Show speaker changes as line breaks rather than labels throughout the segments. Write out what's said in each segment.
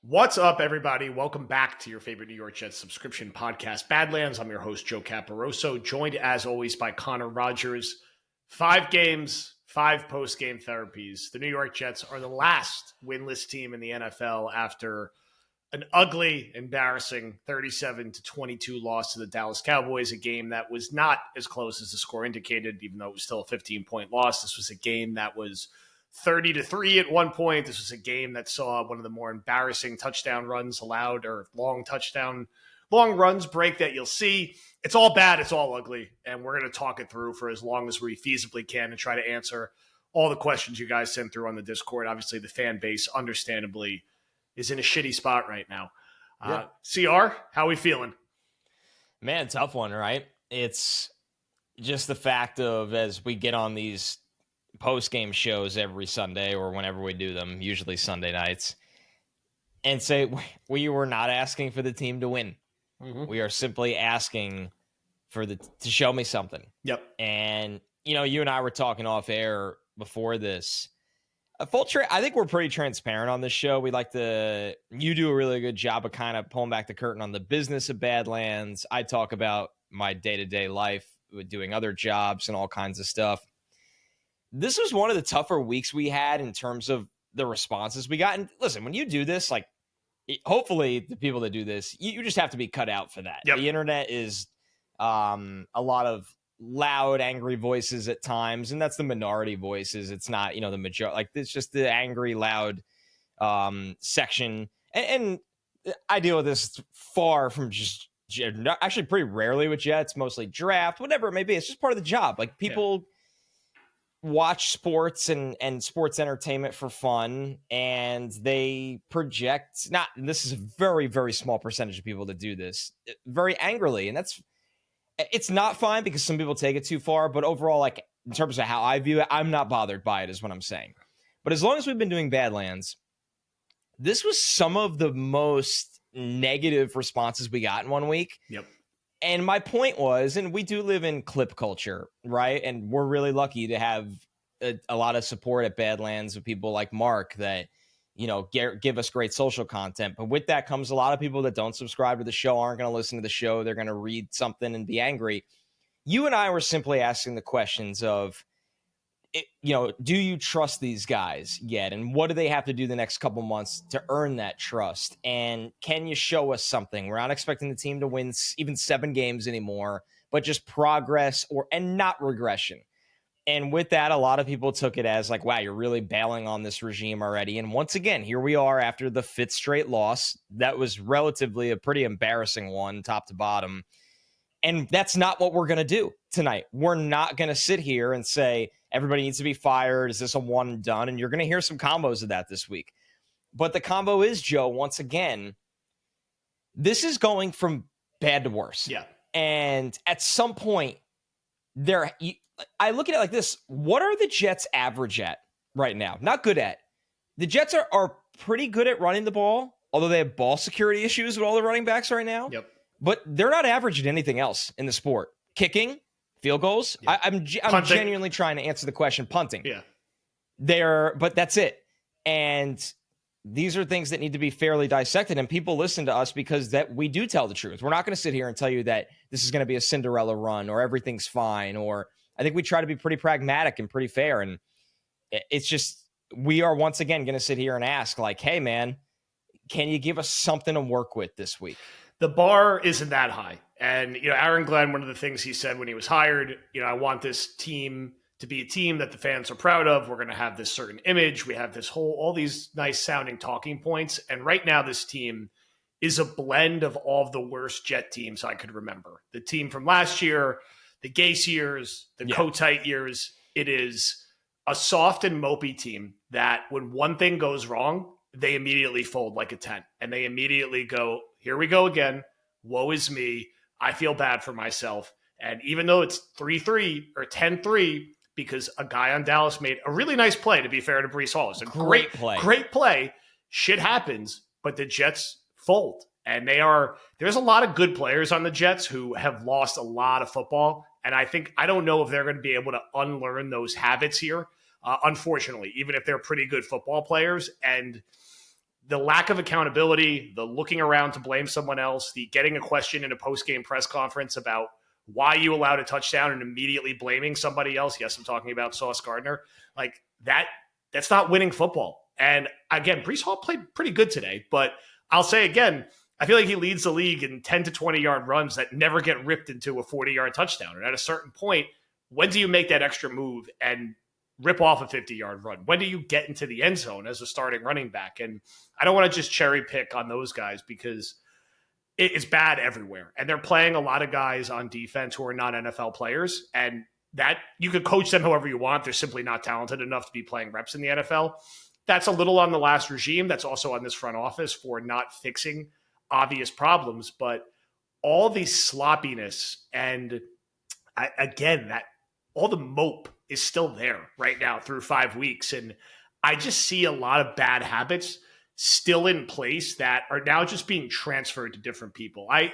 What's up, everybody? Welcome back to your favorite New York Jets subscription podcast, Badlands. I'm your host, Joe Caporoso, joined as always by Connor Rogers. 5 games, 5 post-game therapies. The New York Jets are the last winless team in the NFL after an ugly, embarrassing 37-22 loss to the Dallas Cowboys, a game that was not as close as the score indicated, even though it was still a 15-point loss. This was a game that was 30-3 at one point. This was a game that saw one of the more embarrassing touchdown runs allowed, or long runs break that you'll see. It's all bad. It's all ugly. And we're going to talk it through for as long as we feasibly can and try to answer all the questions you guys sent through on the Discord. Obviously, the fan base, understandably, is in a shitty spot right now. CR, how we feeling?
Man, tough one, right? It's just the fact of, as we get on these post-game shows every Sunday or whenever we do them, usually Sunday nights, and say we were not asking for the team to win. Mm-hmm. We are simply asking for to show me something.
Yep.
And, you and I were talking off air before this. I think we're pretty transparent on this show. You do a really good job of kind of pulling back the curtain on the business of Badlands. I talk about my day-to-day life with doing other jobs and all kinds of stuff. This was one of the tougher weeks we had in terms of the responses we got. And listen, when you do this, hopefully the people that do this, you just have to be cut out for that. Yep. The internet is a lot of loud, angry voices at times, and that's the minority voices. It's not, the majority. It's just the angry, loud section. And I deal with this far from just actually pretty rarely with Jets, mostly draft, whatever it may be. It's just part of the job. People watch sports and sports entertainment for fun, and they project, this is a very, very small percentage of people that do this, very angrily. And it's not fine because some people take it too far, but overall, in terms of how I view it, I'm not bothered by it, is what I'm saying. But as long as we've been doing Badlands, this was some of the most negative responses we got in one week.
Yep. And
my point was, and we do live in clip culture, right? And we're really lucky to have a lot of support at Badlands of people like Mark that, give us great social content. But with that comes a lot of people that don't subscribe to the show, aren't going to listen to the show. They're going to read something and be angry. You and I were simply asking the questions of, do you trust these guys yet? And what do they have to do the next couple months to earn that trust? And can you show us something? We're not expecting the team to win even 7 games anymore, but just progress and not regression. And with that, a lot of people took it as wow, you're really bailing on this regime already. And once again, here we are after the 5th straight loss. That was relatively a pretty embarrassing one, top to bottom. And that's not what we're going to do tonight. We're not going to sit here and say, everybody needs to be fired. Is this a one and done? And you're going to hear some combos of that this week. But the combo is, Joe, once again, this is going from bad to worse.
Yeah.
And at some point, I look at it like this. What are the Jets average at right now? Not good at. The Jets are pretty good at running the ball, although they have ball security issues with all the running backs right now.
Yep.
But they're not average at anything else in the sport. Kicking, field goals. Yeah. I'm genuinely trying to answer the question. Punting.
Yeah.
But that's it. And these are things that need to be fairly dissected, and people listen to us because that we do tell the truth. We're not going to sit here and tell you that this is going to be a Cinderella run or everything's fine, or I think we try to be pretty pragmatic and pretty fair. And it's just, we are once again going to sit here and ask hey man, can you give us something to work with this week?
The bar isn't that high. And, Aaron Glenn, one of the things he said when he was hired, I want this team to be a team that the fans are proud of. We're going to have this certain image. We have all these nice sounding talking points. And right now this team is a blend of all of the worst Jet teams I could remember. The team from last year, the Gase years, the Kotite years. It is a soft and mopey team that when one thing goes wrong, they immediately fold like a tent. And they immediately go, here we go again. Woe is me. I feel bad for myself. And even though it's 3-3 or 10-3, because a guy on Dallas made a really nice play, to be fair to Breece Hall. It's a great play. Shit happens, but the Jets fold. And there's a lot of good players on the Jets who have lost a lot of football. And I don't know if they're going to be able to unlearn those habits here, unfortunately, even if they're pretty good football players. And the lack of accountability, the looking around to blame someone else, the getting a question in a post-game press conference about why you allowed a touchdown and immediately blaming somebody else. Yes, I'm talking about Sauce Gardner. Like that's not winning football. And again, Breece Hall played pretty good today, but I'll say again, I feel like he leads the league in 10 to 20-yard runs that never get ripped into a 40-yard touchdown. And at a certain point, when do you make that extra move and rip off a 50-yard run? When do you get into the end zone as a starting running back? And I don't want to just cherry pick on those guys because it's bad everywhere. And they're playing a lot of guys on defense who are not NFL players. And that you could coach them however you want. They're simply not talented enough to be playing reps in the NFL. That's a little on the last regime. That's also on this front office for not fixing obvious problems. But all the sloppiness and again, that all the mope is still there right now through 5 weeks. And I just see a lot of bad habits still in place that are now just being transferred to different people. I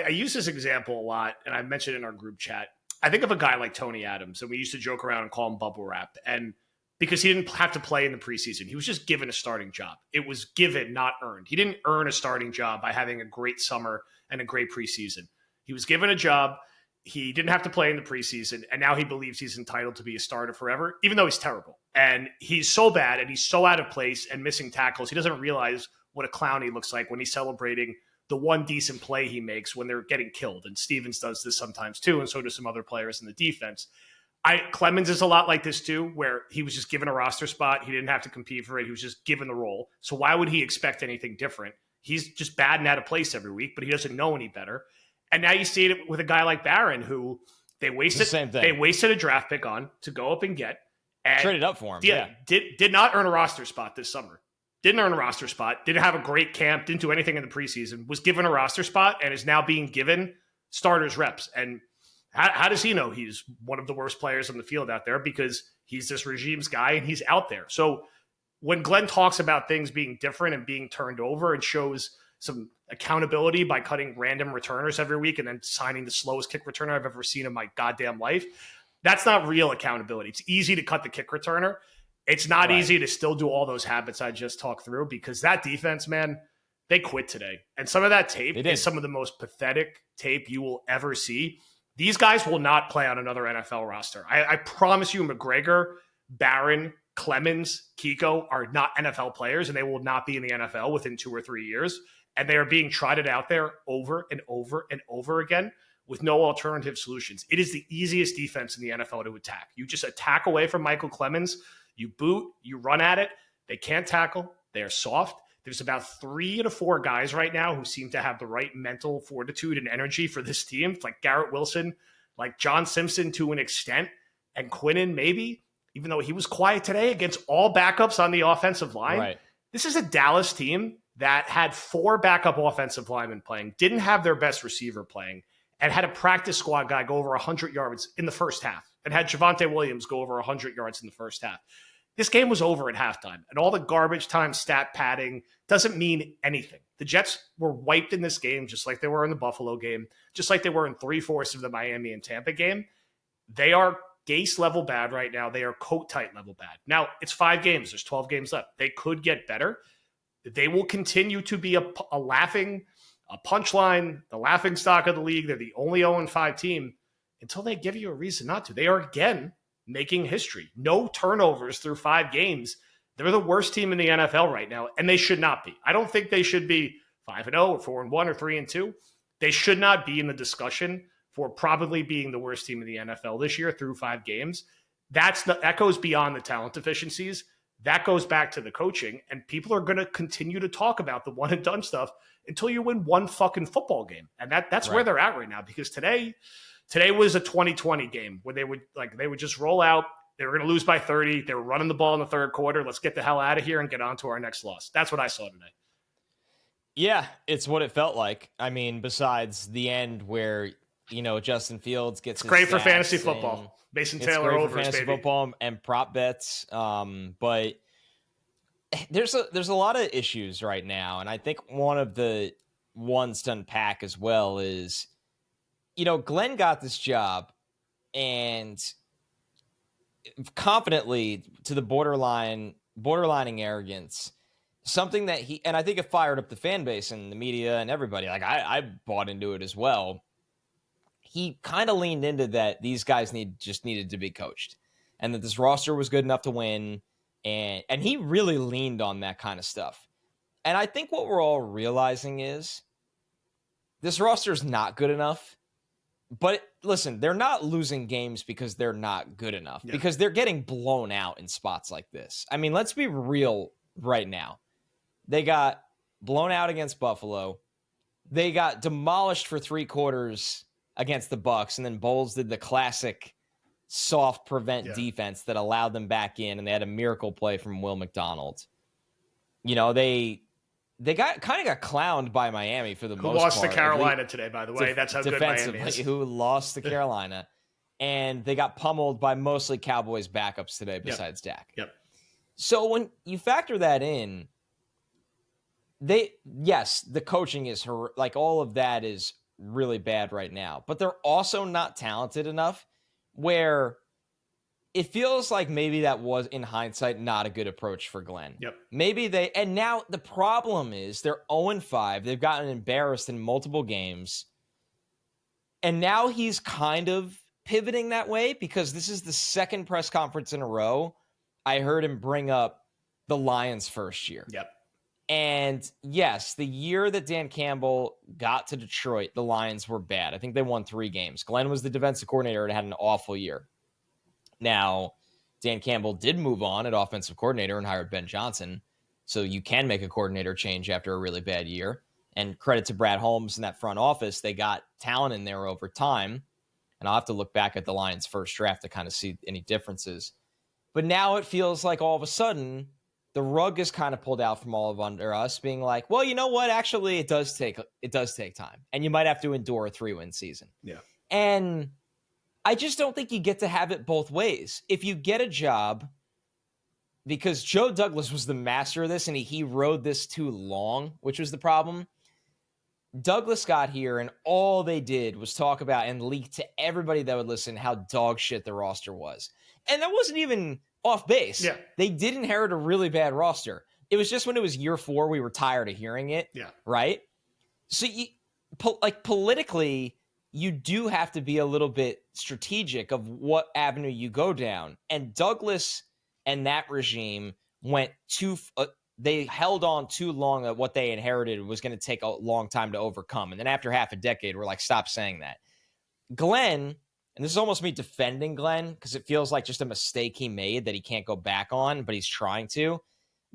use this example a lot, and I mentioned it in our group chat. I think of a guy like Tony Adams, and we used to joke around and call him bubble wrap. And because he didn't have to play in the preseason, he was just given a starting job. It was given, not earned. He didn't earn a starting job by having a great summer and a great preseason. He was given a job. He didn't have to play in the preseason, and now he believes he's entitled to be a starter forever, even though he's terrible. And he's so bad, and he's so out of place and missing tackles. He doesn't realize what a clown he looks like when he's celebrating the one decent play he makes when they're getting killed. And Stevens does this sometimes too, and so do some other players in the defense. Clemens is a lot like this too, where he was just given a roster spot. He didn't have to compete for it. He was just given the role. So why would he expect anything different? He's just bad and out of place every week, but he doesn't know any better. And now you see it with a guy like Barron, who they wasted a draft pick on to go up and get. And
traded up for him.
Yeah. Did not earn a roster spot this summer. Didn't earn a roster spot. Didn't have a great camp. Didn't do anything in the preseason. Was given a roster spot and is now being given starters reps. And how does he know he's one of the worst players on the field out there? Because he's this regime's guy and he's out there. So when Glenn talks about things being different and being turned over and shows some accountability by cutting random returners every week and then signing the slowest kick returner I've ever seen in my goddamn life, that's not real accountability. It's easy to cut the kick returner. It's not easy to still do all those habits I just talked through because that defense, man, they quit today. And some of that tape is some of the most pathetic tape you will ever see. These guys will not play on another NFL roster. I promise you, McGregor, Barron, Clemens, Kiko are not NFL players, and they will not be in the NFL within 2 or 3 years. And they are being trotted out there over and over and over again with no alternative solutions. It is the easiest defense in the NFL to attack. You just attack away from Michael Clemens. You boot, you run at it. They can't tackle. They are soft. There's about 3 to 4 guys right now who seem to have the right mental fortitude and energy for this team. It's like Garrett Wilson, like John Simpson to an extent, and Quinnen maybe, even though he was quiet today against all backups on the offensive line.
Right.
This is a Dallas team that had 4 backup offensive linemen playing, didn't have their best receiver playing, and had a practice squad guy go over 100 yards in the first half, and had Javonte Williams go over 100 yards in the first half. This game was over at halftime, and all the garbage time stat padding doesn't mean anything. The Jets were wiped in this game, just like they were in the Buffalo game, just like they were in 3/4 of the Miami and Tampa game. They are Gase level bad right now. They are coat tight level bad. Now, it's 5 games. There's 12 games left. They could get better. They will continue to be a punchline, the laughing stock of the league. They're the only 0-5 team until they give you a reason not to. They are, again, making history. No turnovers through 5 games. They're the worst team in the NFL right now, and they should not be. I don't think they should be 5-0 or 4-1 or 3-2. They should not be in the discussion for probably being the worst team in the NFL this year through 5 games. That goes beyond the talent deficiencies. That goes back to the coaching, and people are going to continue to talk about the one and done stuff until you win one fucking football game. And that's where they're at right now, because today was a 2020 game where they would just roll out. They were going to lose by 30. They were running the ball in the third quarter. Let's get the hell out of here and get on to our next loss. That's what I saw today.
Yeah, it's what it felt like. I mean, besides the end where, Justin Fields gets his
great for
sacks
fantasy football. Mason Taylor
over
fantasy baby.
Football and prop bets. But there's a lot of issues right now, and I think one of the ones to unpack as well is, Glenn got this job and confidently, to the borderlining arrogance, something that and I think it fired up the fan base and the media and everybody. Like I bought into it as well. He kind of leaned into that these guys just needed to be coached, and that this roster was good enough to win. And he really leaned on that kind of stuff. And I think what we're all realizing is this roster is not good enough. But listen, they're not losing games because they're not good enough, because they're getting blown out in spots like this. I mean, let's be real right now. They got blown out against Buffalo. They got demolished for 3 quarters against the Bucs, and then Bowles did the classic soft prevent defense that allowed them back in, and they had a miracle play from Will McDonald. You know, they got clowned by Miami for the most part.
Who lost to Carolina today, by the way. That's how good Miami is.
Who lost to Carolina. And they got pummeled by mostly Cowboys backups today besides Dak.
Yep.
So when you factor that in, the coaching is like all of that is really bad right now. But they're also not talented enough where it feels like maybe that was, in hindsight, not a good approach for Glenn.
Yep.
Maybe and now the problem is they're 0-5. They've gotten embarrassed in multiple games. And now he's kind of pivoting that way, because this is the second press conference in a row I heard him bring up the Lions' first year.
Yep.
And yes, the year that Dan Campbell got to Detroit, the Lions were bad. I think they won 3 games. Glenn was the defensive coordinator and had an awful year. Now, Dan Campbell did move on at offensive coordinator and hired Ben Johnson. So you can make a coordinator change after a really bad year. And credit to Brad Holmes and that front office. They got talent in there over time. And I'll have to look back at the Lions' first draft to kind of see any differences. But now it feels like all of a sudden the rug is kind of pulled out from all of under us, being like, well, you know what? Actually, it does take time. And you might have to endure a 3-win season.
Yeah.
And I just don't think you get to have it both ways. If you get a job, because Joe Douglas was the master of this and he rode this too long, which was the problem. Douglas got here and all they did was talk about and leak to everybody that would listen how dog shit the roster was. And that wasn't even off base.
Yeah.
They did inherit a really bad roster. It was just when it was year 4, we were tired of hearing it.
Yeah.
Right? So politically, you do have to be a little bit strategic of what avenue you go down. And Douglas and that regime went they held on too long that what they inherited was going to take a long time to overcome. And then after half a decade, we're like, stop saying that. Glenn, and this is almost me defending Glenn because it feels like just a mistake he made that he can't go back on, but he's trying to,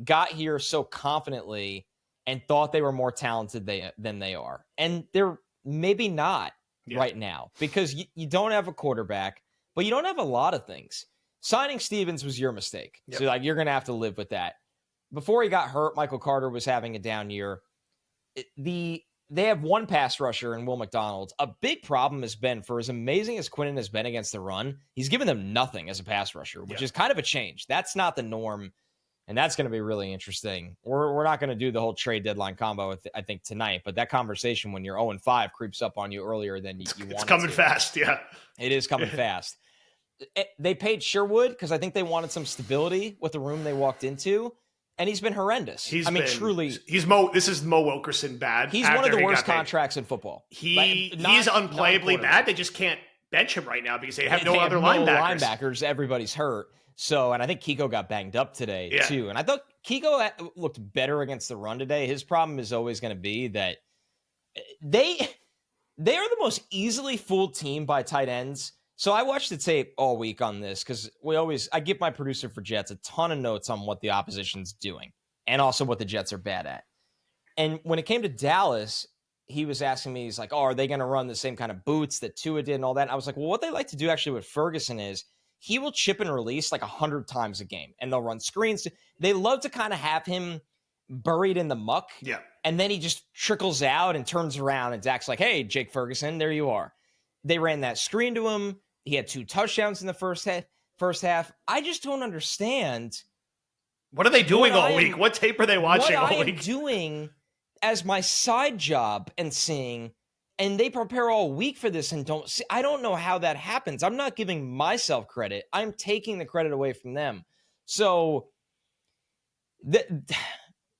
got here so confidently and thought they were more talented than they are. And they're maybe not right now because you don't have a quarterback, but you don't have a lot of things. Signing Stevens was your mistake. Yep. So you're going to have to live with that. Before he got hurt, Michael Carter was having a down year. They have one pass rusher in Will McDonald. A big problem has been, for as amazing as Quinnen has been against the run, he's given them nothing as a pass rusher, which is kind of a change. That's not the norm, and that's going to be really interesting. We're not going to do the whole trade deadline combo, I think, tonight, but that conversation when you're 0-5 creeps up on you earlier than you want it.
It's coming fast, yeah.
It is coming fast. They paid Sherwood because I think they wanted some stability with the room they walked into. And he's been horrendous. Truly. This
is Mo Wilkerson bad.
He's one of the worst contracts in football.
He's unplayably bad. They just can't bench him right now because they have no other linebackers.
Everybody's hurt. So, and I think Kiko got banged up today too. And I thought Kiko looked better against the run today. His problem is always going to be that they are the most easily fooled team by tight ends. So I watched the tape all week on this because I give my producer for Jets a ton of notes on what the opposition's doing and also what the Jets are bad at. And when it came to Dallas, he was asking me, he's like, are they going to run the same kind of boots that Tua did and all that? And I was like, well, what they like to do actually with Ferguson is he will chip and release like 100 times a game and they'll run screens. They love to kind of have him buried in the muck.
Yeah. And
then he just trickles out and turns around and Dak's like, hey, Jake Ferguson, there you are. They ran that screen to him. He had 2 touchdowns in the first half. I just don't understand.
What are they doing all week? What tape are they watching all week?
What I am doing as my side job and seeing, and they prepare all week for this and don't see. I don't know how that happens. I'm not giving myself credit. I'm taking the credit away from them. So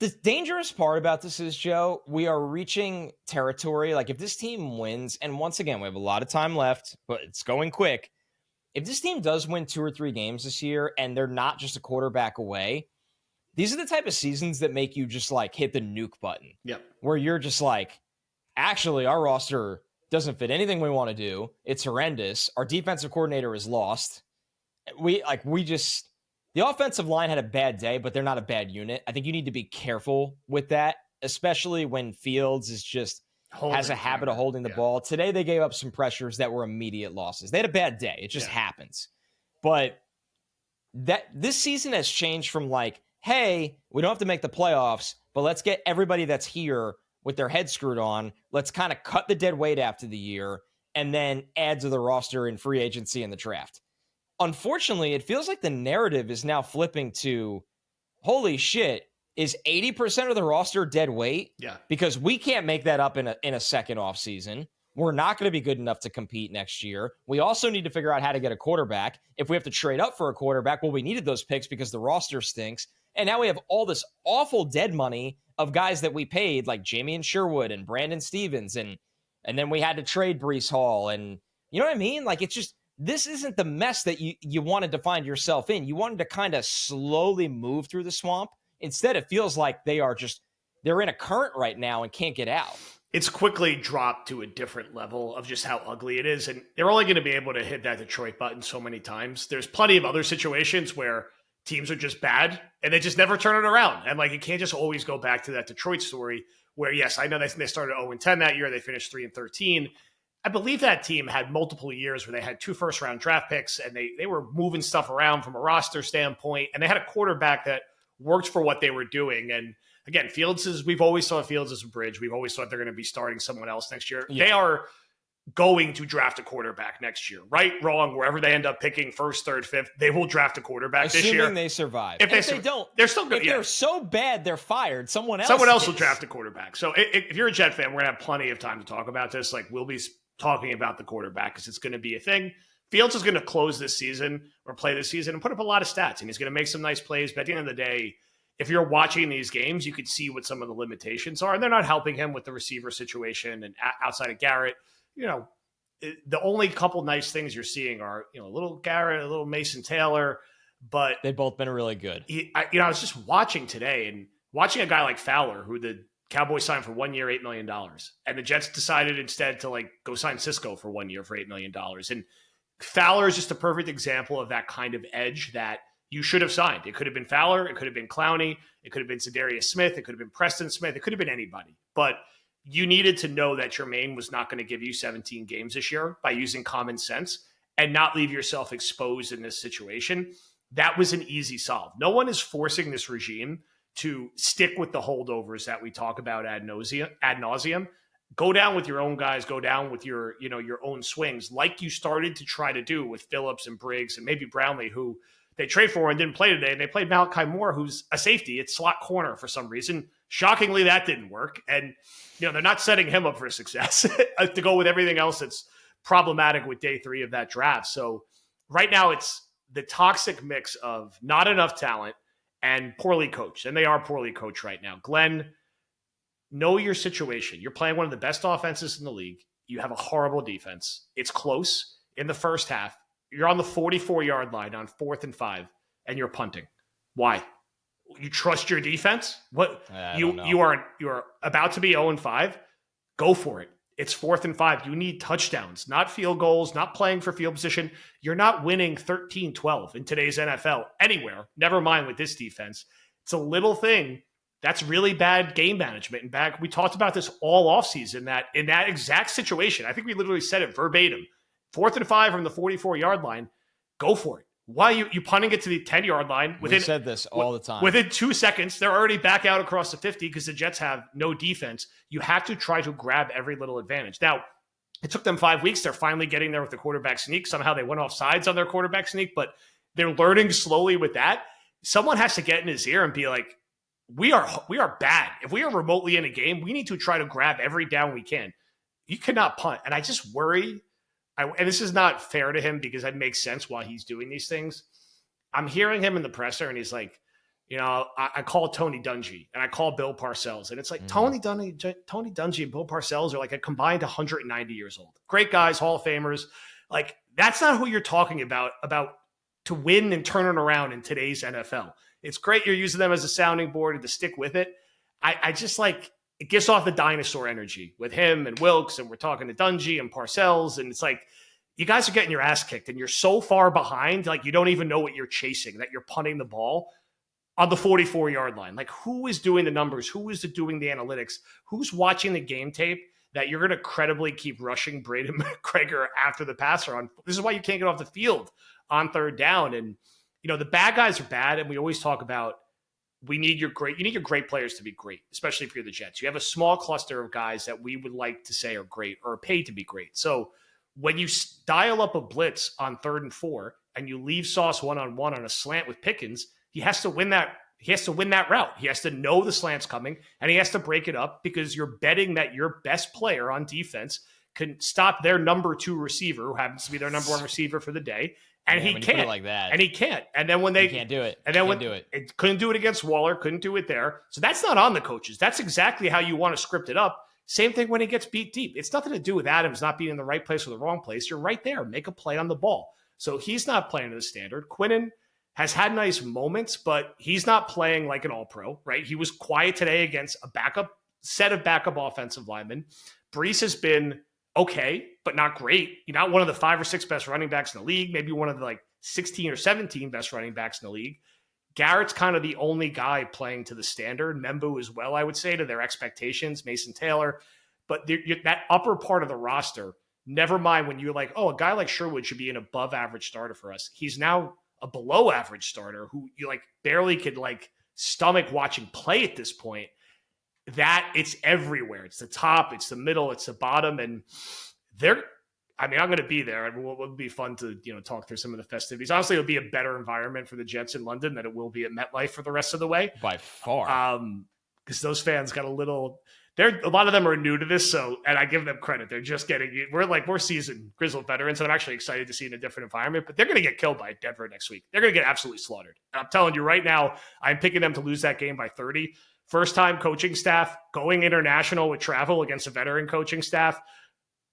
The dangerous part about this is, Joe, we are reaching territory. Like if this team wins, and once again, we have a lot of time left, but it's going quick. If this team does win 2 or 3 games this year and they're not just a quarterback away, these are the type of seasons that make you just like hit the nuke button.
Yep.
Where you're just like, actually, our roster doesn't fit anything we want to do. It's horrendous. Our defensive coordinator is lost. The offensive line had a bad day, but they're not a bad unit. I think you need to be careful with that, especially when Fields is just has a habit of holding the ball. Today, they gave up some pressures that were immediate losses. They had a bad day. It just happens. But this season has changed from like, hey, we don't have to make the playoffs, but let's get everybody that's here with their head screwed on. Let's kind of cut the dead weight after the year and then add to the roster in free agency and the draft. Unfortunately, it feels like the narrative is now flipping to, holy shit, is 80% of the roster dead weight?
Yeah.
Because we can't make that up in a second off season. We're not going to be good enough to compete next year. We also need to figure out how to get a quarterback. If we have to trade up for a quarterback, well, we needed those picks because the roster stinks. And now we have all this awful dead money of guys that we paid, like Jamie Sherwood and Brandon Stevens. And then we had to trade Breece Hall. And you know what I mean? Like, it's just, this isn't the mess that you wanted to find yourself in. You wanted to kind of slowly move through the swamp. Instead, it feels like they're in a current right now and can't get out.
It's quickly dropped to a different level of just how ugly it is. And they're only going to be able to hit that Detroit button so many times. There's plenty of other situations where teams are just bad and they just never turn it around. And like, you can't just always go back to that Detroit story where, yes, I know they started 0-10 that year. They finished 3-13. I believe that team had multiple years where they had 2 first-round draft picks and they were moving stuff around from a roster standpoint. And they had a quarterback that worked for what they were doing. And again, we've always thought Fields as a bridge. We've always thought they're going to be starting someone else next year. Yeah. They are going to draft a quarterback next year. Right, wrong, wherever they end up picking first, third, fifth, they will draft a quarterback this year.
Assuming they survive.
If they don't, they're still good.
If they're so bad, they're fired. Someone else
will draft a quarterback. So if you're a Jet fan, we're going to have plenty of time to talk about this. Like, we'll be talking about the quarterback because it's going to be a thing. Fields is going to close this season or play this season and put up a lot of stats, and he's going to make some nice plays. But at the end of the day, if you're watching these games, you could see what some of the limitations are, and they're not helping him with the receiver situation. And outside of Garrett, the only couple nice things you're seeing are, a little Garrett, a little Mason Taylor, but
they've both been really good.
I was just watching today and watching a guy like Fowler, who the Cowboys signed for 1 year, $8 million. And the Jets decided instead to go sign Cisco for 1 year for $8 million. And Fowler is just a perfect example of that kind of edge that you should have signed. It could have been Fowler. It could have been Clowney. It could have been Zadarius Smith. It could have been Preston Smith. It could have been anybody. But you needed to know that Jermaine was not going to give you 17 games this year by using common sense and not leave yourself exposed in this situation. That was an easy solve. No one is forcing this regime to stick with the holdovers that we talk about ad nauseum. Go down with your own guys. Go down with your own swings, like you started to try to do with Phillips and Briggs and maybe Brownlee, who they trade for and didn't play today. And they played Malachi Moore, who's a safety. It's slot corner for some reason. Shockingly, that didn't work. And they're not setting him up for success to go with everything else that's problematic with day 3 of that draft. So right now it's the toxic mix of not enough talent and poorly coached. And they are poorly coached right now. Glenn, know your situation. You're playing one of the best offenses in the league. You have a horrible defense. It's close in the first half. You're on the 44-yard line on 4th and 5, and you're punting. Why? You trust your defense? What you are about to be 0-5? Go for it. It's 4th and 5. You need touchdowns, not field goals, not playing for field position. You're not winning 13-12 in today's NFL anywhere. Never mind with this defense. It's a little thing. That's really bad game management. And we talked about this all offseason, that in that exact situation, I think we literally said it verbatim. 4th and 5 from the 44-yard line, go for it. Why are you punting it to the 10-yard line?
We said this all the time.
Within 2 seconds, they're already back out across the 50 because the Jets have no defense. You have to try to grab every little advantage. Now, it took them 5 weeks. They're finally getting there with the quarterback sneak. Somehow they went off sides on their quarterback sneak, but they're learning slowly with that. Someone has to get in his ear and be like, we are bad. If we are remotely in a game, we need to try to grab every down we can. You cannot punt. And I just worry. And this is not fair to him because it makes sense why he's doing these things. I'm hearing him in the presser and he's like, I call Tony Dungy and I call Bill Parcells, and it's like Tony Dungy and Bill Parcells are like a combined 190 years old. Great guys, Hall of Famers. Like, that's not who you're talking about to win and turn it around in today's NFL. It's great you're using them as a sounding board and to stick with it. I just like, it gives off the dinosaur energy with him and Wilkes, and we're talking to Dungy and Parcells, and it's like, you guys are getting your ass kicked and you're so far behind, like you don't even know what you're chasing, that you're punting the ball on the 44-yard line. Like, who is doing the numbers? Who is doing the analytics? Who's watching the game tape that you're going to credibly keep rushing Braden McGregor after the passer on? This is why you can't get off the field on third down. And, the bad guys are bad. And we always talk about, you need your great players to be great, especially if you're the Jets. You have a small cluster of guys that we would like to say are great or are paid to be great. So when you dial up a blitz on 3rd and 4 and you leave Sauce one-on-one on a slant with Pickens, he has to win that. He has to win that route. He has to know the slant's coming, and he has to break it up because you're betting that your best player on defense can stop their number 2 receiver, who happens to be their number 1 receiver for the day, and he can't.
Like that.
And he can't. And then when they
can't do it,
and then it couldn't do it against Waller, couldn't do it there. So that's not on the coaches. That's exactly how you want to script it up. Same thing when he gets beat deep. It's nothing to do with Adams not being in the right place or the wrong place. You're right there. Make a play on the ball. So he's not playing to the standard. Quinnen has had nice moments, but he's not playing like an all-pro, right? He was quiet today against a set of backup offensive linemen. Brees has been okay, but not great. You're not one of the 5 or 6 best running backs in the league, maybe one of the 16 or 17 best running backs in the league. Garrett's kind of the only guy playing to the standard. Membu as well, I would say, to their expectations. Mason Taylor. But that upper part of the roster, never mind when you're like, a guy like Sherwood should be an above-average starter for us. He's now a below average starter who you barely could stomach watching play at this point. That it's everywhere. It's the top, it's the middle, it's the bottom. And I'm going to be there. It will be fun to, talk through some of the festivities. Honestly, it'll be a better environment for the Jets in London than it will be at MetLife for the rest of the way.
By far.
Because those fans got a lot of them are new to this, and I give them credit. They're just getting, we're seasoned grizzled veterans, and I'm actually excited to see in a different environment, but they're going to get killed by Denver next week. They're going to get absolutely slaughtered. And I'm telling you right now, I'm picking them to lose that game by 30. First-time coaching staff going international with travel against a veteran coaching staff,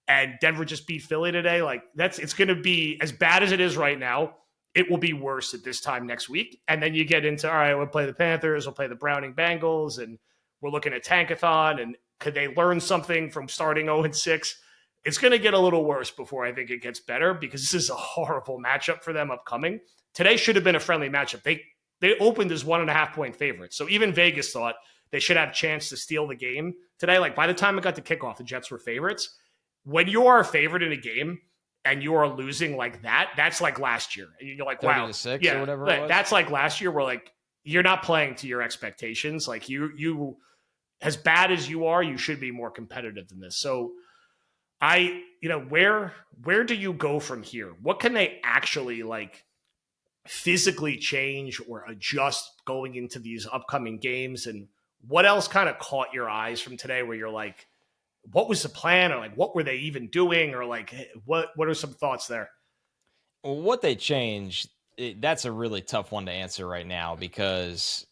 and Denver just beat Philly today. It's going to be as bad as it is right now. It will be worse at this time next week. And then you get into, all right, we'll play the Panthers, we'll play the Browning Bengals, and we're looking at Tankathon, and could they learn something from starting 0-6? It's going to get a little worse before I think it gets better, because this is a horrible matchup for them upcoming. Today should have been a friendly matchup. They opened as 1.5-point favorites. So even Vegas thought they should have a chance to steal the game today. By the time it got to kickoff, the Jets were favorites. When you are a favorite in a game and you are losing like that, that's like last year. And you're like, wow.
30-6 or whatever it was.
That's like last year where you're not playing to your expectations. You as bad as you are, you should be more competitive than this. So where do you go from here? What can they actually physically change or adjust going into these upcoming games? And what else kind of caught your eyes from today where you're like, what was the plan? Or what were they even doing? Or what are some thoughts there?
Well, what they changed, that's a really tough one to answer right now, because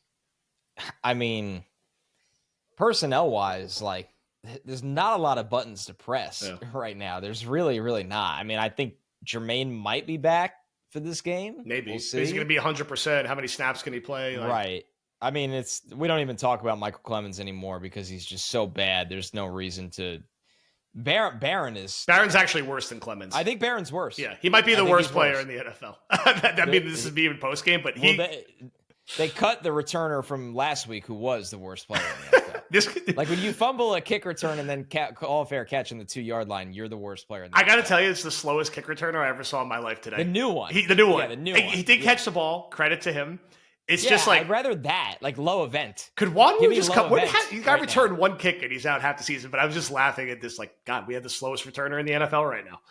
personnel wise, there's not a lot of buttons to press right now. There's really, really not. I think Jermaine might be back for this game.
Maybe. We'll see. He's going to be 100%. How many snaps can he play?
Right. We don't even talk about Michael Clemens anymore because he's just so bad. There's no reason to. Barron's
actually worse than Clemens.
I think Barron's worse.
Yeah, he might be the worst player in the NFL. This is even post game, but
they cut the returner from last week, who was the worst player in the NFL. When you fumble a kick return and then call a fair catch in the 2-yard line, you're the worst player in the NFL.
I got to tell you, it's the slowest kick returner I ever saw in my life today.
The new one.
The new one. He did catch the ball. Credit to him. It's just
I'd rather that, low event.
Could Wanwu just come? He's got returned one kick and he's out half the season. But I was just laughing at this. God, we have the slowest returner in the NFL right now.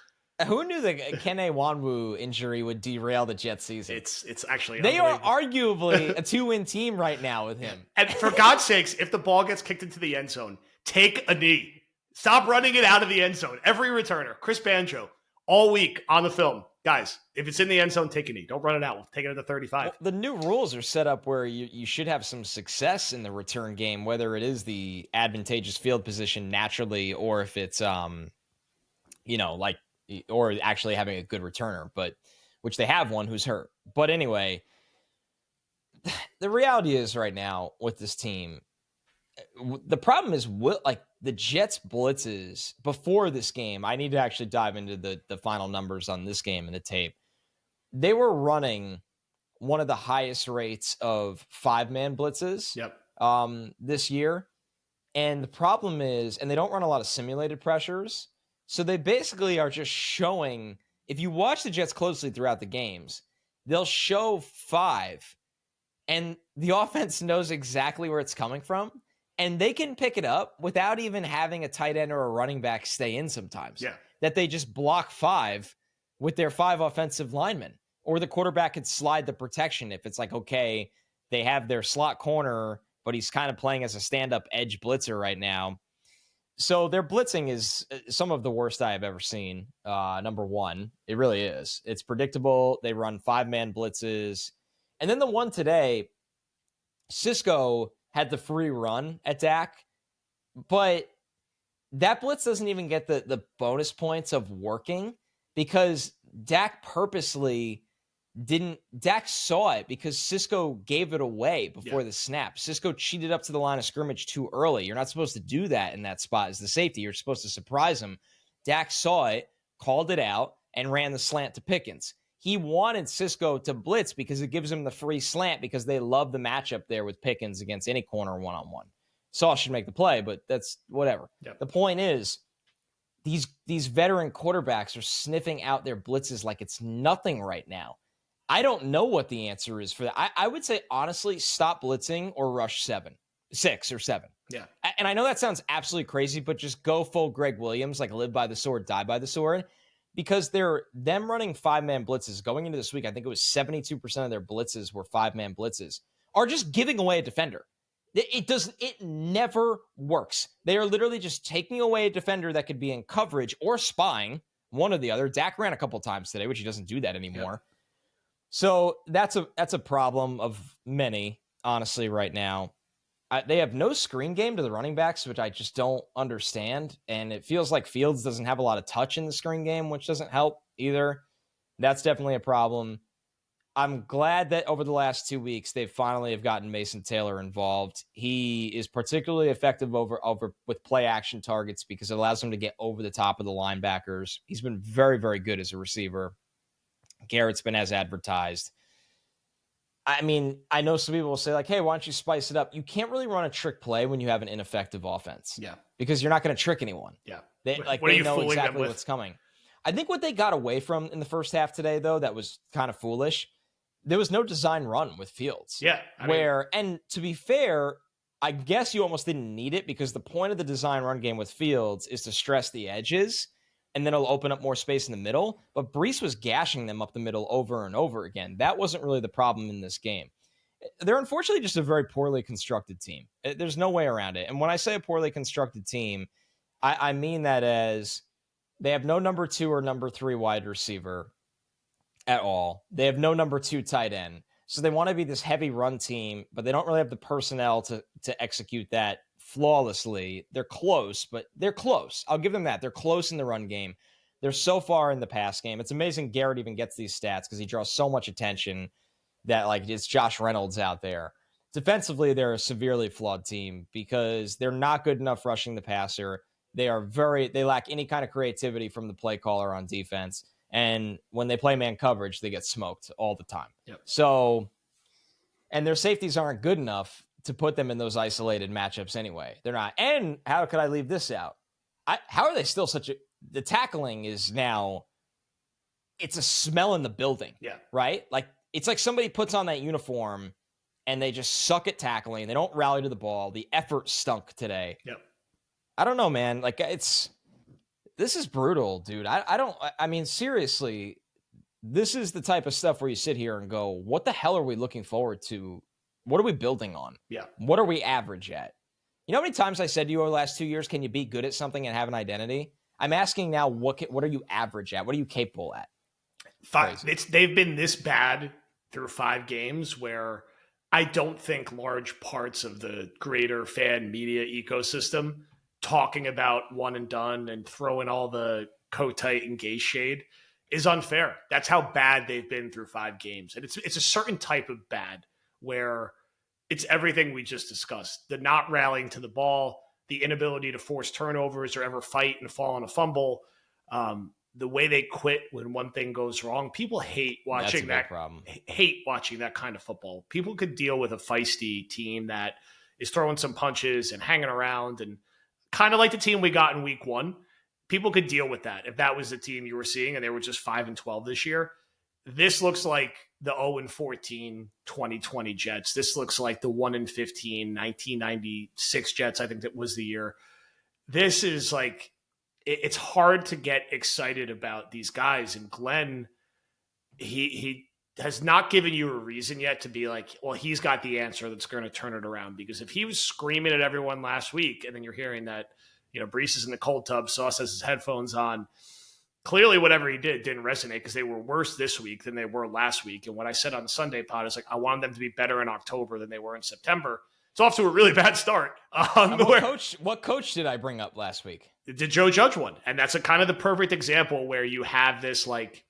Who knew the Kene Wanwu injury would derail the Jets season?
It's actually
they are arguably a 2-win team right now with him.
And for God's sakes, if the ball gets kicked into the end zone, take a knee. Stop running it out of the end zone. Every returner, Chris Banjo, all week on the film, guys, if it's in the end zone, take a knee. Don't run it out. We'll take it at the 35.
Well, the new rules are set up where you should have some success in the return game, whether it is the advantageous field position naturally or if it's, like, or actually having a good returner, but which they have one who's hurt. But anyway, the reality is right now with this team, the problem is like the Jets blitzes before this game. I need to actually dive into the final numbers on this game and the tape. They were running one of the highest rates of 5-man blitzes this year. And the problem is, and they don't run a lot of simulated pressures. So they basically are just showing, if you watch the Jets closely throughout the games, they'll show 5 and the offense knows exactly where it's coming from. And they can pick it up without even having a tight end or a running back stay in sometimes.
Yeah.
That they just block 5 with their 5 offensive linemen. Or the quarterback could slide the protection if it's like, okay, they have their slot corner, but he's kind of playing as a stand-up edge blitzer right now. So their blitzing is some of the worst I have ever seen, number one. It really is. It's predictable. They run 5-man blitzes. And then the one today, Cisco had the free run at Dak, but that blitz doesn't even get the bonus points of working because Dak purposely didn't. Dak saw it because Cisco gave it away before the snap. Cisco cheated up to the line of scrimmage too early. You're not supposed to do that in that spot as the safety. You're supposed to surprise him. Dak saw it, called it out, and ran the slant to Pickens. He wanted Cisco to blitz because it gives him the free slant because they love the matchup there with Pickens against any corner one-on-one. Sauce should make the play, but that's whatever. Yep. The point is, these veteran quarterbacks are sniffing out their blitzes like it's nothing right now. I don't know what the answer is for that. I would say, honestly, stop blitzing or rush 6 or 7.
Yeah.
And I know that sounds absolutely crazy, but just go full Greg Williams, like live by the sword, die by the sword. Because them running 5-man blitzes going into this week, I think it was 72% of their blitzes were 5-man blitzes, are just giving away a defender. It never works. They are literally just taking away a defender that could be in coverage or spying, one or the other. Dak ran a couple times today, which he doesn't do that anymore. Yeah. So that's a problem of many, honestly, right now. They have no screen game to the running backs, which I just don't understand. And it feels like Fields doesn't have a lot of touch in the screen game, which doesn't help either. That's definitely a problem. I'm glad that over the last 2 weeks, they finally have gotten Mason Taylor involved. He is particularly effective over with play action targets because it allows him to get over the top of the linebackers. He's been very, very good as a receiver. Garrett's been as advertised. I mean, I know some people will say like, hey, why don't you spice it up? You can't really run a trick play when you have an ineffective offense.
Yeah.
Because you're not going to trick anyone.
Yeah.
They know exactly what's coming. I think what they got away from in the first half today, though, that was kind of foolish. There was no design run with Fields.
Yeah.
And to be fair, I guess you almost didn't need it because the point of the design run game with Fields is to stress the edges. And then it'll open up more space in the middle. But Brees was gashing them up the middle over and over again. That wasn't really the problem in this game. They're unfortunately just a very poorly constructed team. There's no way around it. And when I say a poorly constructed team, I mean that as they have no number 2 or number 3 wide receiver at all. They have no number 2 tight end. So they want to be this heavy run team, but they don't really have the personnel to execute that flawlessly. They're close, but they're close. I'll give them that. They're close in the run game. They're so far in the pass game. It's amazing Garrett even gets these stats because he draws so much attention that like it's Josh Reynolds out there. Defensively, they're a severely flawed team because they're not good enough rushing the passer. They lack any kind of creativity from the play caller on defense. And when they play man coverage, they get smoked all the time.
Yep.
So, and their safeties aren't good enough to put them in those isolated matchups anyway. They're not. And how could I leave this out? How are they still the tackling is now, it's a smell in the building.
Yeah.
Right? Like, it's like somebody puts on that uniform and they just suck at tackling. They don't rally to the ball. The effort stunk today.
Yep.
I don't know, man. Like, this is brutal, dude. I mean, seriously, this is the type of stuff where you sit here and go, what the hell are we looking forward to? What are we building on?
Yeah.
What are we average at? You know how many times I said to you over the last 2 years, can you be good at something and have an identity? I'm asking now, what are you average at? What are you capable at?
They've been this bad through 5 games where I don't think large parts of the greater fan media ecosystem talking about one and done and throwing all the coat tight and gay shade is unfair. That's how bad they've been through 5 games. And it's a certain type of bad where it's everything we just discussed. The not rallying to the ball, the inability to force turnovers or ever fight and fall on a fumble, the way they quit when one thing goes wrong. People hate watching that. Hate watching that kind of football. People could deal with a feisty team that is throwing some punches and hanging around, and kind of like the team we got in week 1. People could deal with that if that was the team you were seeing and they were just 5-12 this year. This looks like the 0-14 2020 Jets. This looks like the 1-15 1996 Jets. I think that was the year. This is like, it's hard to get excited about these guys. And Glenn, he has not given you a reason yet to be like, well, he's got the answer that's going to turn it around. Because if he was screaming at everyone last week, and then you're hearing that, Breece is in the cold tub, Sauce has his headphones on, clearly whatever he did didn't resonate because they were worse this week than they were last week. And what I said on the Sunday pod is like, I wanted them to be better in October than they were in September. It's off to a really bad start.
What coach did I bring up last week?
The Joe Judge one. And that's kind of the perfect example where you have this, like,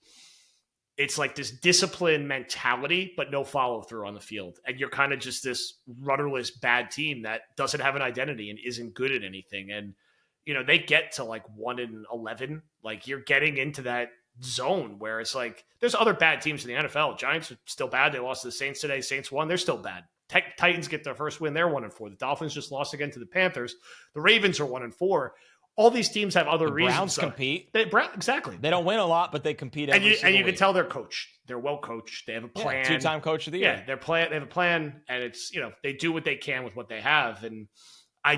it's like this discipline mentality, but no follow through on the field. And you're kind of just this rudderless bad team that doesn't have an identity and isn't good at anything. And, they get to like 1-11. Like, you're getting into that zone where it's like, there's other bad teams in the NFL. Giants are still bad. They lost to the Saints today. Saints won. They're still bad. Titans get their first win. They're 1-4. The Dolphins just lost again to the Panthers. The Ravens are 1-4. All these teams have other reasons.
Browns compete.
Exactly.
They don't win a lot, but they compete.
And you can tell they're coached. They're well coached. They have a plan.
2-time coach of the year.
They have a plan, and it's, they do what they can with what they have. And I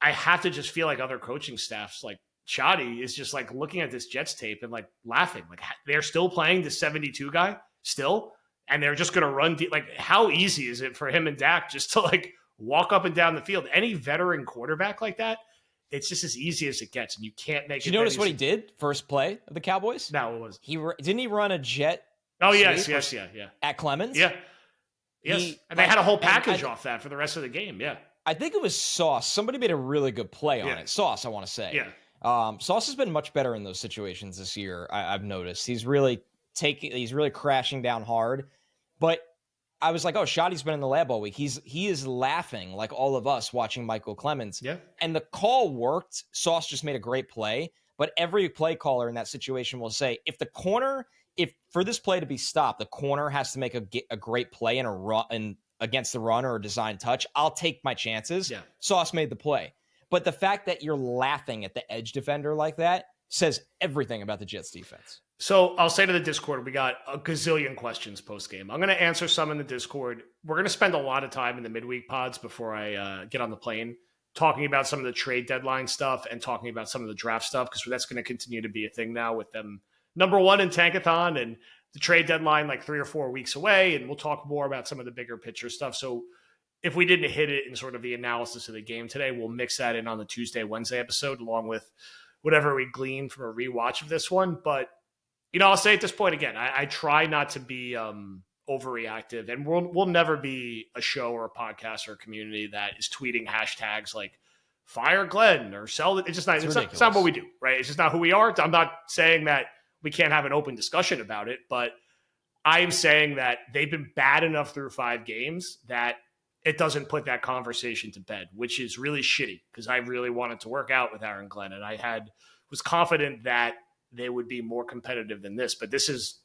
have to just feel like other coaching staffs, like Shoddy, is just like looking at this Jets tape and like laughing. Like, they're still playing the 72 guy still, and they're just going to run. Like, how easy is it for him and Dak just to like walk up and down the field? Any veteran quarterback like that, it's just as easy as it gets, and you can't make.
Did you notice what he did first play of the Cowboys?
No, it was
didn't he run a jet?
Oh yes,
at Clemens.
Yeah, yes, and they had a whole package off that for the rest of the game. Yeah,
I think it was Sauce. Somebody made a really good play on it. Sauce, I want to say.
Yeah,
Sauce has been much better in those situations this year. I've noticed he's really crashing down hard, but. I was like, oh, Shoddy's been in the lab all week. He is laughing like all of us watching Michael Clemens.
Yeah.
And the call worked. Sauce just made a great play. But every play caller in that situation will say, if for this play to be stopped, the corner has to make a great play in a run against the run or a design touch, I'll take my chances.
Yeah.
Sauce made the play. But the fact that you're laughing at the edge defender like that says everything about the Jets defense.
So I'll say to the Discord, we got a gazillion questions post-game. I'm going to answer some in the Discord. We're going to spend a lot of time in the midweek pods before I get on the plane talking about some of the trade deadline stuff and talking about some of the draft stuff, because that's going to continue to be a thing now with them number 1 in Tankathon and the trade deadline like 3 or 4 weeks away. And we'll talk more about some of the bigger picture stuff. So if we didn't hit it in sort of the analysis of the game today, we'll mix that in on the Tuesday, Wednesday episode, along with whatever we glean from a rewatch of this one. But I'll say at this point again, I try not to be overreactive, and we'll never be a show or a podcast or a community that is tweeting hashtags like fire Glenn or sell it. It's not what we do, right? It's just not who we are. I'm not saying that we can't have an open discussion about it, but I am saying that they've been bad enough through 5 games that it doesn't put that conversation to bed, which is really shitty because I really wanted to work out with Aaron Glenn, and I was confident that they would be more competitive than this, but this is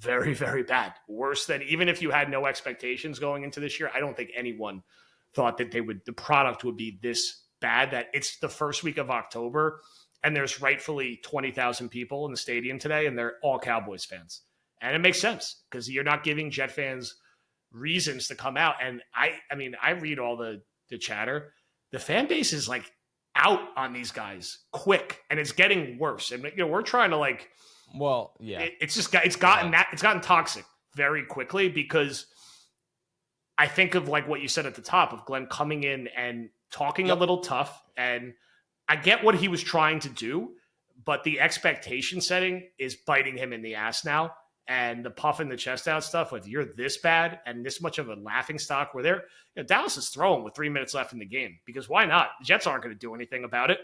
very, very bad. Worse than, even if you had no expectations going into this year, I don't think anyone thought that the product would be this bad, that it's the first week of October and there's rightfully 20,000 people in the stadium today and they're all Cowboys fans. And it makes sense because you're not giving Jet fans reasons to come out. And I read all the chatter. The fan base is like out on these guys quick, and it's getting worse. And we're trying to like,
well, yeah,
it's gotten toxic very quickly, because I think of like what you said at the top of Glenn coming in and talking a little tough, and I get what he was trying to do, but the expectation setting is biting him in the ass now. and the puff in the chest out stuff with you're this bad and this much of a laughing stock where Dallas is throwing with 3 minutes left in the game because why not? The Jets aren't going to do anything about it.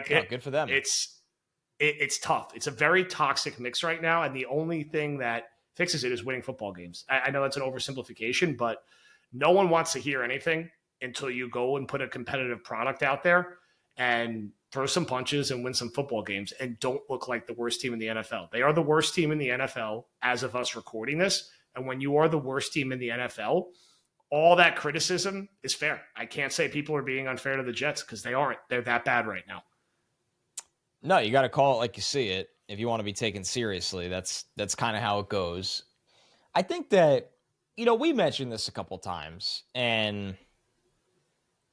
Good for them.
It's tough. It's a very toxic mix right now. And the only thing that fixes it is winning football games. I know that's an oversimplification, but no one wants to hear anything until you go and put a competitive product out there and throw some punches and win some football games and don't look like the worst team in the NFL. They are the worst team in the NFL as of us recording this. And when you are the worst team in the NFL, all that criticism is fair. I can't say people are being unfair to the Jets because they aren't. They're that bad right now.
No, you got to call it like you see it if you want to be taken seriously. That's kind of how it goes. I think that, we mentioned this a couple times, and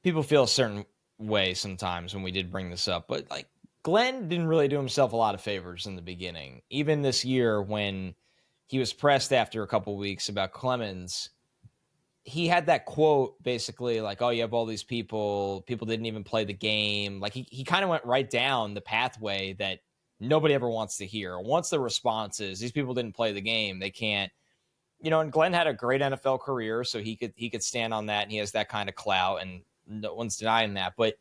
people feel a certain way sometimes when we did bring this up, but like Glenn didn't really do himself a lot of favors in the beginning. Even this year when he was pressed after a couple weeks about Clemens, he had that quote basically like, oh, you have all these people didn't even play the game. Like he kind of went right down the pathway that nobody ever wants to hear. Once the response is these people didn't play the game, they can't, and Glenn had a great NFL career, so he could stand on that, and he has that kind of clout, and no one's denying that. But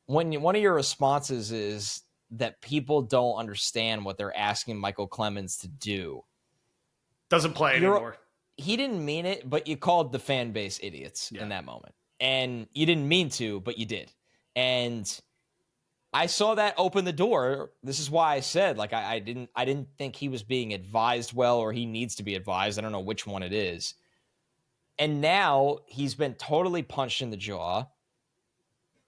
when one of your responses is that people don't understand what they're asking Michael Clemens to do,
doesn't play anymore.
He didn't mean it, but you called the fan base idiots in that moment. And you didn't mean to, but you did. And I saw that open the door. This is why I said, like, I didn't think he was being advised well, or he needs to be advised. I don't know which one it is. And now he's been totally punched in the jaw,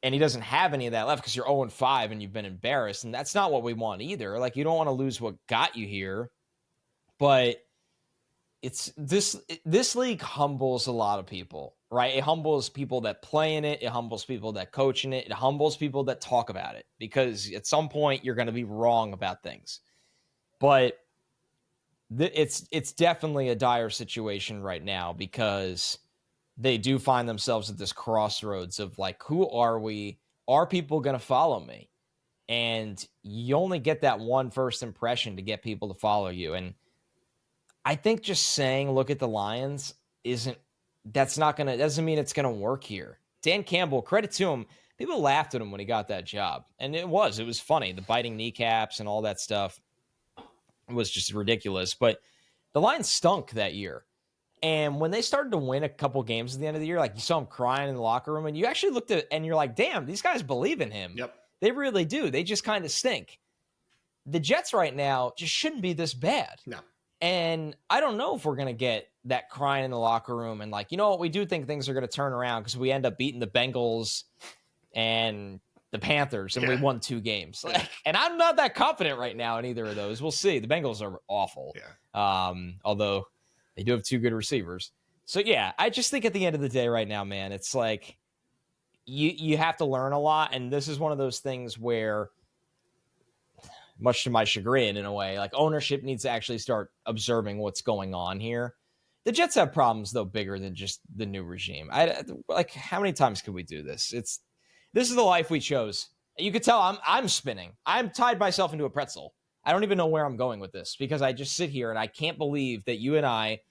and he doesn't have any of that left because you're 0-5 and you've been embarrassed. And that's not what we want either. Like, you don't want to lose what got you here, but it's this league humbles a lot of people, right? It humbles people that play in it. It humbles people that coach in it. It humbles people that talk about it, because at some point you're going to be wrong about things. But it's definitely a dire situation right now, because they do find themselves at this crossroads of like, who are we? Are people going to follow me? And you only get that one first impression to get people to follow you. And I think just saying, look at the Lions doesn't mean it's going to work here. Dan Campbell, credit to him. People laughed at him when he got that job. And it was funny. The biting kneecaps and all that stuff was just ridiculous. But the Lions stunk that year. And when they started to win a couple games at the end of the year, like you saw him crying in the locker room, and you actually looked at it and you're like, damn, these guys believe in him.
Yep.
They really do. They just kind of stink. The Jets right now just shouldn't be this bad.
No.
And I don't know if we're going to get that crying in the locker room and like, what, we do think things are going to turn around because we end up beating the Bengals and the Panthers, and we won 2 games. Like, and I'm not that confident right now in either of those. We'll see. The Bengals are awful.
Yeah.
Although they do have 2 good receivers. So yeah, I just think at the end of the day right now, man, it's like you have to learn a lot. And this is one of those things where, much to my chagrin in a way, like ownership needs to actually start observing what's going on here. The Jets have problems though bigger than just the new regime. Like, how many times can we do this? This is the life we chose. You could tell I'm spinning. I'm tied myself into a pretzel. I don't even know where I'm going with this, because I just sit here and I can't believe that you and I,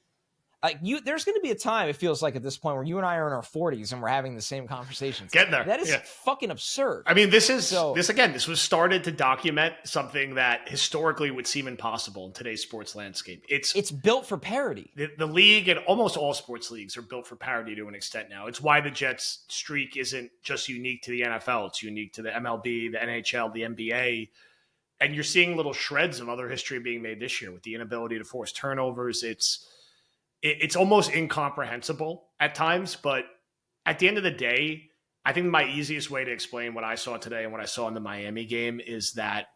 there's going to be a time, it feels like at this point, where you and I are in our 40s and we're having the same conversations.
Getting there.
That is fucking absurd.
I mean, this was started to document something that historically would seem impossible in today's sports landscape. It's
built for parity.
The league, and almost all sports leagues, are built for parity to an extent now. It's why the Jets streak isn't just unique to the NFL. It's unique to the MLB, the NHL, the NBA. And you're seeing little shreds of other history being made this year with the inability to force turnovers. It's almost incomprehensible at times, but at the end of the day, I think my easiest way to explain what I saw today and what I saw in the Miami game is that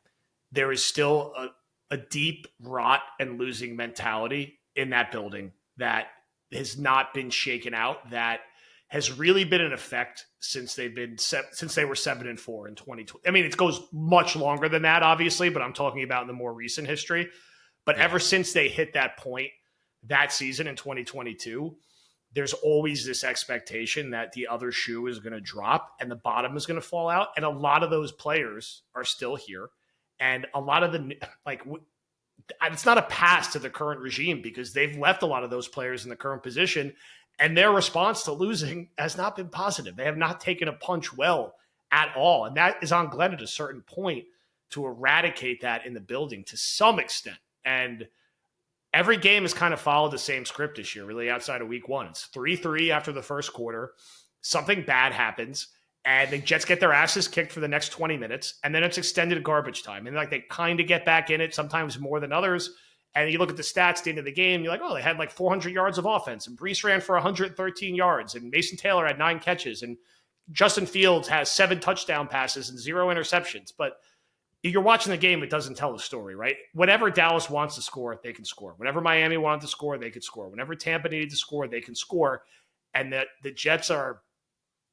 there is still a deep rot and losing mentality in that building that has not been shaken out, that has really been in effect since they were 7-4 in 2020. I mean, it goes much longer than that, obviously, but I'm talking about in the more recent history. But ever since they hit that point that season in 2022, there's always this expectation that the other shoe is going to drop and the bottom is going to fall out. And a lot of those players are still here. And a lot of it's not a pass to the current regime because they've left a lot of those players in the current position, and their response to losing has not been positive. They have not taken a punch well at all. And that is on Glenn at a certain point to eradicate that in the building to some extent. And every game has kind of followed the same script this year, really, outside of week one. It's 3-3 after the first quarter. Something bad happens, and the Jets get their asses kicked for the next 20 minutes, and then it's extended garbage time. And like they kind of get back in it, sometimes more than others. And you look at the stats at the end of the game, you're like, oh, they had like 400 yards of offense, and Brees ran for 113 yards, and Mason Taylor had 9 catches, and Justin Fields has 7 touchdown passes and 0 interceptions. But you're watching the game, it doesn't tell the story, right? Whenever Dallas wants to score, they can score. Whenever Miami wanted to score, they could score. Whenever Tampa needed to score, they can score. And the Jets are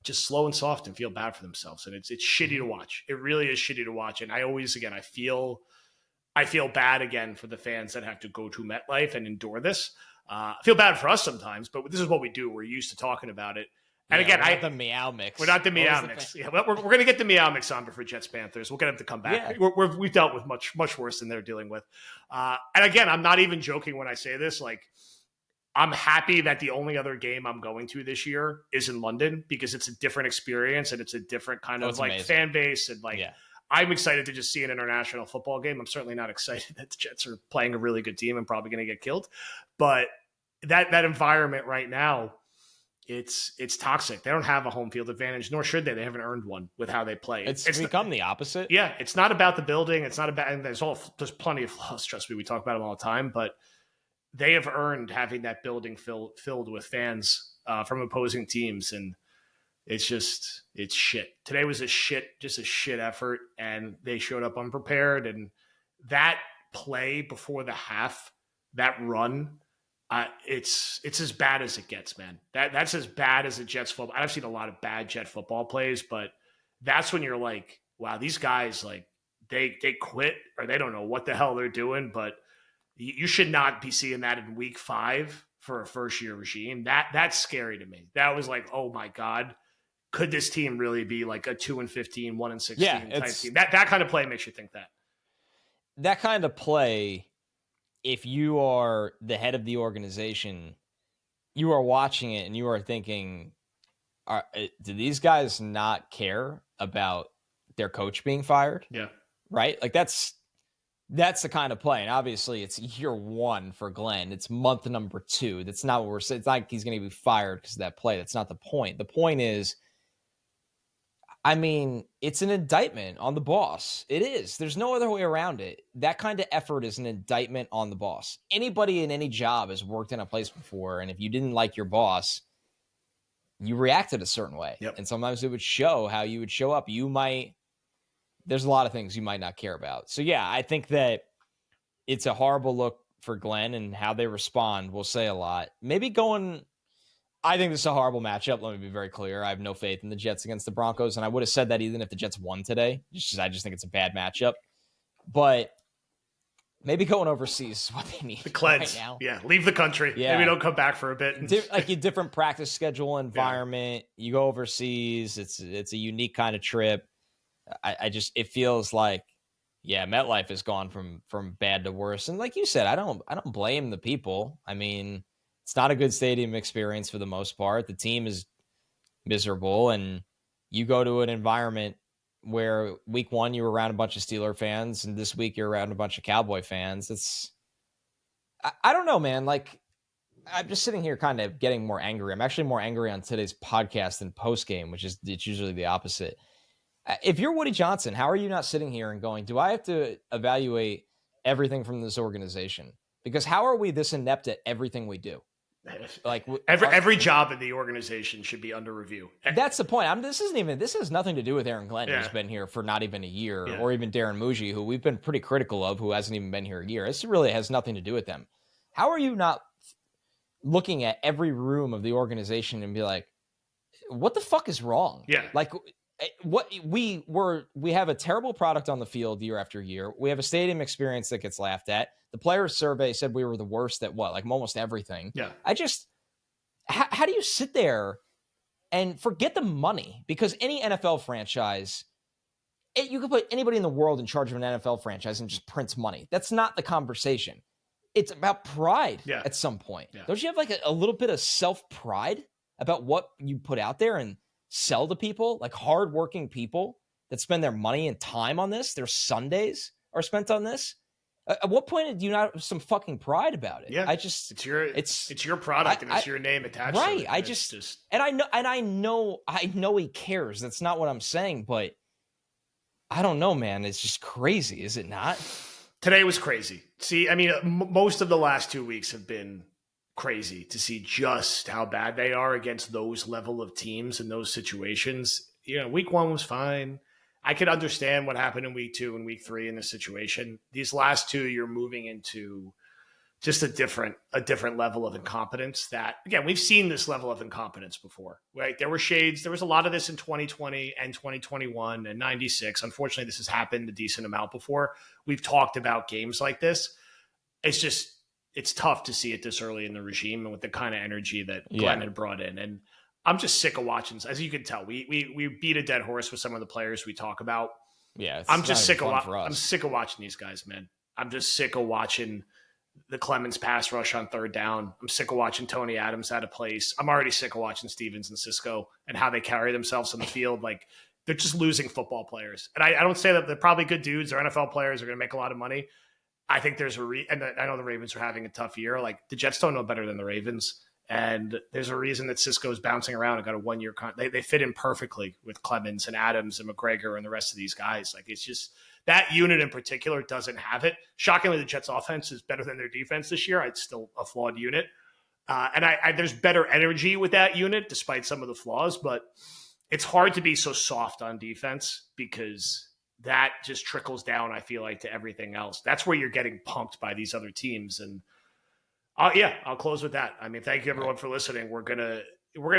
just slow and soft and feel bad for themselves. And it's shitty to watch. It really is shitty to watch. And I always, again, I feel bad again for the fans that have to go to MetLife and endure this. I feel bad for us sometimes, but this is what we do. We're used to talking about it. And
yeah,
again,
we're not the meow mix.
We're not the meow mix. Yeah, we're going to get the meow mix on for Jets Panthers. We'll get them to come back. Yeah. We've dealt with much worse than they're dealing with. And again, I'm not even joking when I say this. Like, I'm happy that the only other game I'm going to this year is in London because it's a different experience and it's a different kind of like amazing fan base. And like, I'm excited to just see an international football game. I'm certainly not excited that the Jets are playing a really good team and probably going to get killed. But that environment right now, it's toxic. They don't have a home field advantage, nor should they. They haven't earned one with how they play.
It's become the opposite.
Yeah, it's not about the building. It's not about, and there's plenty of flaws. Trust me, we talk about them all the time. But they have earned having that building filled with fans from opposing teams, and it's shit. Today was a shit effort, and they showed up unprepared. And that play before the half, that run. It's as bad as it gets, man. That's as bad as a Jets football. I've seen a lot of bad Jet football plays, but that's when you're like, wow, these guys, like, they quit or they don't know what the hell they're doing. But you should not be seeing that in week 5 for a first year regime. That's scary to me. That was like, oh my God, could this team really be like a 2-15, 1-16 type team? That kind of play makes you think that.
That kind of play. If you are the head of the organization, you are watching it and you are thinking, do these guys not care about their coach being fired?
Yeah.
Right? Like that's the kind of play. And obviously it's year 1 for Glenn. It's month number 2. That's not what we're saying. It's not like he's going to be fired because of that play. That's not the point. The point is, I mean, it's an indictment on the boss. It is. There's no other way around it. That kind of effort is an indictment on the boss. Anybody in any job has worked in a place before, and if you didn't like your boss, you reacted a certain way.
Yep.
And sometimes it would show how you would show up. There's a lot of things you might not care about. So yeah, I think that it's a horrible look for Glenn, and how they respond will say a lot. I think this is a horrible matchup. Let me be very clear. I have no faith in the Jets against the Broncos, and I would have said that even if the Jets won today. I just think it's a bad matchup. But maybe going overseas is what they need.
The cleanse.
Right now.
Yeah, leave the country. Yeah. Maybe don't come back for a bit.
Like a different practice schedule environment. Yeah. You go overseas. It's a unique kind of trip. It feels like, MetLife has gone from bad to worse. And like you said, I don't blame the people. I mean, it's not a good stadium experience for the most part. The team is miserable, and you go to an environment where week 1 you were around a bunch of Steeler fans, and this week you're around a bunch of Cowboy fans. I don't know, man. Like, I'm just sitting here kind of getting more angry. I'm actually more angry on today's podcast than post game, it's usually the opposite. If you're Woody Johnson, how are you not sitting here and going, do I have to evaluate everything from this organization? Because how are we this inept at everything we do? Like
every job in the organization should be under review.
That's the point. This has nothing to do with Aaron Glenn, who's been here for not even a year, or even Darren Muji, who we've been pretty critical of, who hasn't even been here a year. This really has nothing to do with them. How are you not looking at every room of the organization and be like, what the fuck is wrong?
Yeah.
Like, what we have a terrible product on the field year after year. We have a stadium experience that gets laughed at. The players' survey said we were the worst at almost everything.
Yeah.
How do you sit there and forget the money? Because any NFL franchise, You could put anybody in the world in charge of an NFL franchise and just prints money. That's not the conversation. It's about pride at some point. Yeah. Don't you have like a little bit of self-pride about what you put out there and sell to people, like hardworking people that spend their money and time on this? Their Sundays are spent on this. At what point do you not have some fucking pride about it?
Yeah, it's your product and it's your name attached to it.
I know he cares. That's not what I'm saying, but I don't know, man. It's just crazy, is it not?
Today was crazy. See, I mean, most of the last 2 weeks have been crazy to see just how bad they are against those level of teams in those situations. You know, week 1 was fine. I could understand what happened in week 2 and week 3 in this situation. These last 2, you're moving into just a different level of incompetence that, again, we've seen this level of incompetence before, right? There were shades. There was a lot of this in 2020 and 2021 and 96. Unfortunately, this has happened a decent amount before. We've talked about games like this. It's tough to see it this early in the regime and with the kind of energy that Glenn had brought in. And I'm just sick of watching. As you can tell, we beat a dead horse with some of the players we talk about.
Yeah,
I'm just sick of watching these guys, man. I'm just sick of watching the Clemens pass rush on third down. I'm sick of watching Tony Adams out of place. I'm already sick of watching Stevens and Cisco and how they carry themselves on the field. Like, they're just losing football players. And I don't say that they're probably good dudes or NFL players are going to make a lot of money. I think there's and I know the Ravens are having a tough year. Like, the Jets don't know better than the Ravens. And there's a reason that Cisco's bouncing around and got a 1-year contract. They fit in perfectly with Clemens and Adams and McGregor and the rest of these guys. Like, it's just that unit in particular doesn't have it. Shockingly, the Jets' offense is better than their defense this year. It's still a flawed unit. And there's better energy with that unit, despite some of the flaws. But it's hard to be so soft on defense because that just trickles down, I feel like, to everything else. That's where you're getting pumped by these other teams. And I'll close with that. I mean, thank you everyone for listening. We're gonna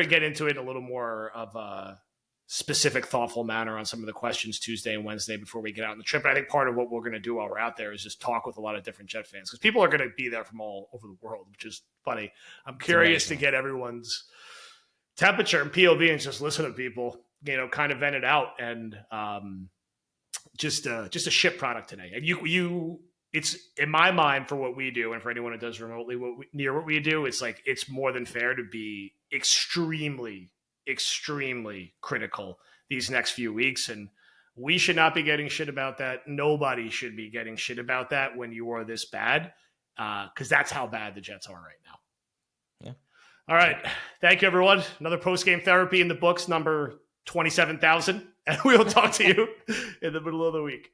get into it in a little more of a specific, thoughtful manner on some of the questions Tuesday and Wednesday before we get out on the trip. And I think part of what we're going to do while we're out there is just talk with a lot of different Jet fans because people are going to be there from all over the world, which is funny. I'm curious to get everyone's temperature and POV and just listen to people, kind of vent it out and just a shit product today. And it's in my mind for what we do and for anyone who does remotely near what we do, it's like it's more than fair to be extremely critical these next few weeks. And we should not be getting shit about that. Nobody should be getting shit about that when you are this bad, because that's how bad the Jets are right now.
Yeah.
All right. Thank you, everyone. Another post-game therapy in the books, number 27,000. And we will talk to you in the middle of the week.